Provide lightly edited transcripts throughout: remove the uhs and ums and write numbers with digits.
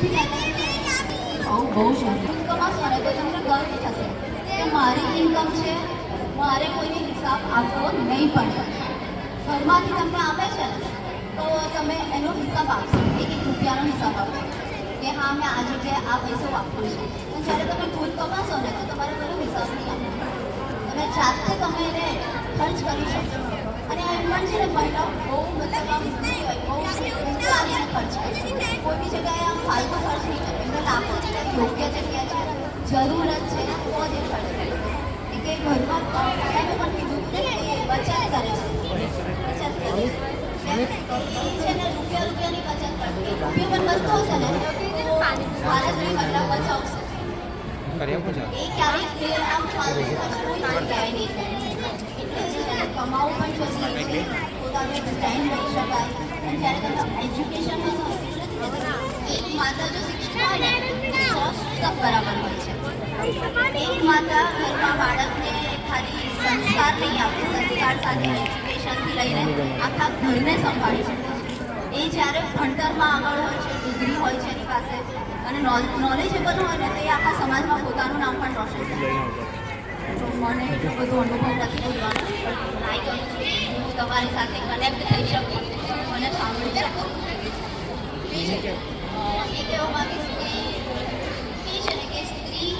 બહુ ઇન્કમ હશો ને તો તમને ગર્વ થશે કે મારી ઇન્કમ છે, મારે કોઈને હિસાબ આપવો નહીં પડે. ઘરમાંથી તમને આપે છે ને તો તમે એનો હિસાબ આપશો, એક રૂપિયાનો હિસાબ આપો કે હા મેં આ જગ્યાએ આ પૈસો વાપર્યો છે. પણ જ્યારે તમે ખુદ કમાશો ને તો તમારે કોઈનો હિસાબ નહીં આપવો, તમે જાતે તમે એને ખર્ચ કરી શકશો. અને એમ પણ છે ને મહિલાઓ બહુ મતલબ આમ બહુ વિચારીને ખર્ચ કરશે, કોઈ બી જગ્યાએ આમ ફાલતુ ખર્ચ નહીં કરે. એમને લાગતું છે કે યોગ્ય જગ્યાએ છે, જરૂરત છે ને તો જ એ ખર્ચ કરે. કે ઘરમાં એમ પણ કીધું કે બચત કરે છે, બચત કરે છે ને રૂપિયાની બચત કરતી. રૂપિયો પણ બચતો હશે ને તો ભારતની મહિલા બચાવશે. એ ક્યારેય આમ ફાલતુ કોઈ જગ્યાએ નહીં કરે. કમાવું પણ જરૂરી છે, પોતાનું એક સ્ટેન્ડ લઈ શકાય. અને જ્યારે તમે એજ્યુકેશનમાં એક માતા જો શિક્ષિત હોય ને તો સબ બરાબર હોય છે. એક માતા ઘરમાં બાળકને ખાલી સંસ્કાર નહીં આપે, સંસ્કાર સાથે એજ્યુકેશનથી લઈને આખા ઘરને સંભાળી શકે છે. એ જ્યારે ભણતરમાં આગળ હોય છે, ડિગ્રી હોય છે એની પાસે અને નોલેજેબલ હોય ને તો એ આખા સમાજમાં પોતાનું નામ પણ રોશન કરે. તો મને એટલું બધું અનુભવ નથી બોલવાનો, પણ ટ્રાય કરું છું હું તમારી સાથે કનેક્ટ થઈ શકું, મને સાંભળી શકું. બીજું એ કહેવા માગીશ કે છે ને કે સ્ત્રી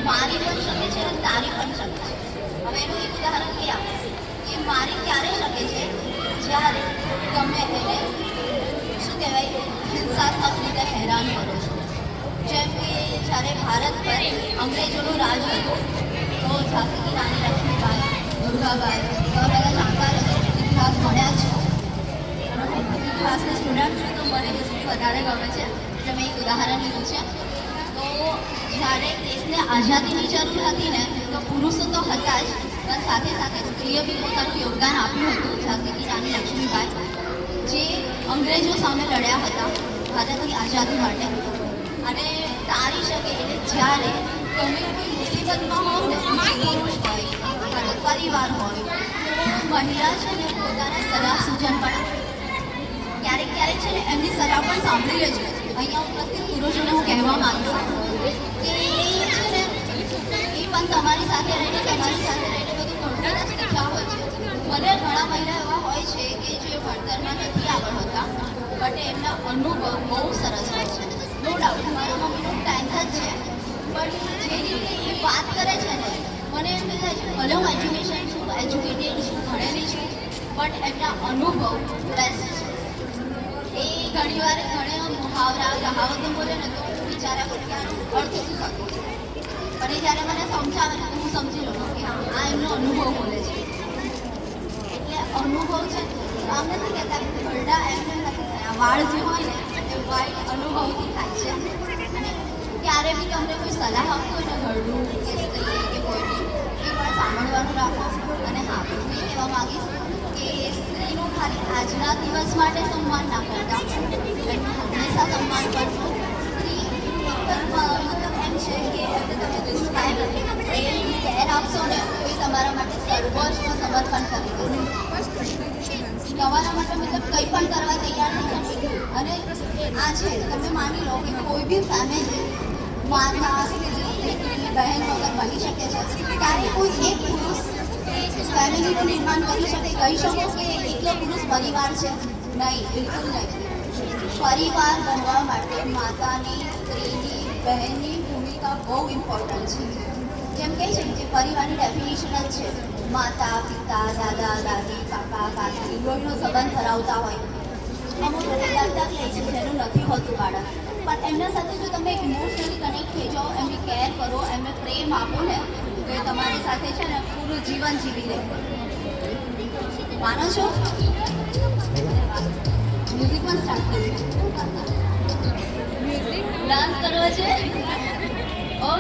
મારી પણ શકે છે અને તારી પણ શકે છે. હવે એનું એક ઉદાહરણ એ આપીશ કે મારી ક્યારે શકે છે જ્યારે તમે એને શું કહેવાય હિંસાત્મક રીતે હેરાન કરો છો. જેમ કે જ્યારે ભારત પર અંગ્રેજોનું રાજ હતું તો ઝાંસી કી રાણી લક્ષ્મીબાઈ, દુર્ગાબાઈ એવા બધા જાણકાર ઇતિહાસ ભણ્યા છે. ઇતિહાસના સ્ટુડન્ટ છું તો મને હિસ્ટ્રી વધારે ગમે છે, એટલે મેં એક ઉદાહરણ લીધું છે. તો જ્યારે દેશને આઝાદીની જરૂર હતી ને તો પુરુષો તો હતા જ, પણ સાથે સાથે સ્ત્રીએ બી પોતાનું યોગદાન આપ્યું હતું. ઝાંસી કી રાણી લક્ષ્મીબાઈ જે અંગ્રેજો સામે લડ્યા હતા ભારતની આઝાદી માટે. અને તારી શકે એટલે જ્યારે તમે કોઈ મુસીબતમાં હોવ ને, પુરુષ હોય, પરિવાર હોય, તો મહિલા છે ને પોતાના સલાહ સૂચન પણ આપે. ક્યારેક ક્યારેક છે ને એમની સલાહ પણ સાંભળી લેજો. અહીંયા ઉપસ્થિત પુરુષોને હું કહેવા માંગુ છું કે છે ને એ પણ તમારી સાથે રહીને બધું ઘણું જ શીખ્યા હોય છે. મને ઘણા મહિલા એવા હોય છે કે જે ભણતરમાં નથી આગળ હોતા, બટ એમના અનુભવ બહુ સરસ હોય છે. નો ડાઉટ મારા મમ્મીનું 10th જ છે, બટ જે રીતે એ વાત કરે છે ને મને એમ થાય છે ભલે હું એજ્યુકેટેડ છું, ભણેલી છું, બટ એમના અનુભવ બેસ્ટ છે. એ ઘણીવાર ઘણા મુહાવરા કહાવતો બોલે ને તો હું વિચારા કરું કે આનો અર્થ શું થતો છે. પણ એ જ્યારે મને સમજાવે ને તો હું સમજી લઉં કે હા આ એમનો અનુભવ બોલે છે. એટલે અનુભવ છે આમ નથી કહેતા ઘરડા એમને નથી થયા, વાળ જે હોય ને એ વાળ અનુભવથી થાય છે. અને ક્યારે બી તમને કોઈ સલાહ આપતું હોય ને ઘરડું કે સ્ત્રી કે કોઈ બી એ પણ સાંભળવાનું રાખો. અને હા હું એ કહેવા માગીશ કે સ્ત્રીનું ખાલી આજના દિવસ માટે સન્માન ના કરતા, એનું હંમેશા સન્માન કરશો. સ્ત્રી મતલબ એમ છે કે એમને તમે રિસ્પેક્ટ પ્રેમ કેર આપશો ને તો એ તમારા માટે સર્વસ્વ સમર્પણ કરી દેશે. તમારા માટે મતલબ કંઈ પણ કરવા તૈયાર નહીં થશે. અને આ છે તમે માની લો કે કોઈ બી ફેમિલી માતા બહેન વગર બની શકે છે, ત્યારે કોઈ એક પુરુષ ફેમિલીનું નિર્માણ કરી શકે. કહી શકો કે એકલો પુરુષ પરિવાર છે? નહીં, બિલકુલ નહીં. પરિવાર બનવા માટે માતાની, સ્ત્રીની, બહેનની ભૂમિકા બહુ ઇમ્પોર્ટન્ટ છે. જેમ કહે છે કે પરિવારની ડેફિનેશન જ છે માતા, પિતા, દાદા, દાદી, કાકા, કાકી, લોહીનો સંબંધ ધરાવતા હોય. અમુક લોકો દત્તક લે છે જેનું નથી હોતું બાળક, પણ એમના સાથે જો તમે ઇમોશનલી કનેક્ટ થઈ જાઓ, એમની કેર કરો, એમને પ્રેમ આપો ને તો એ તમારી સાથે છે ને પૂરું જીવન જીવી લે. માનો છો? મ્યુઝિક પણ સ્ટાર્ટ કર્યું, ડાન્સ કરવો છે. ઓકે.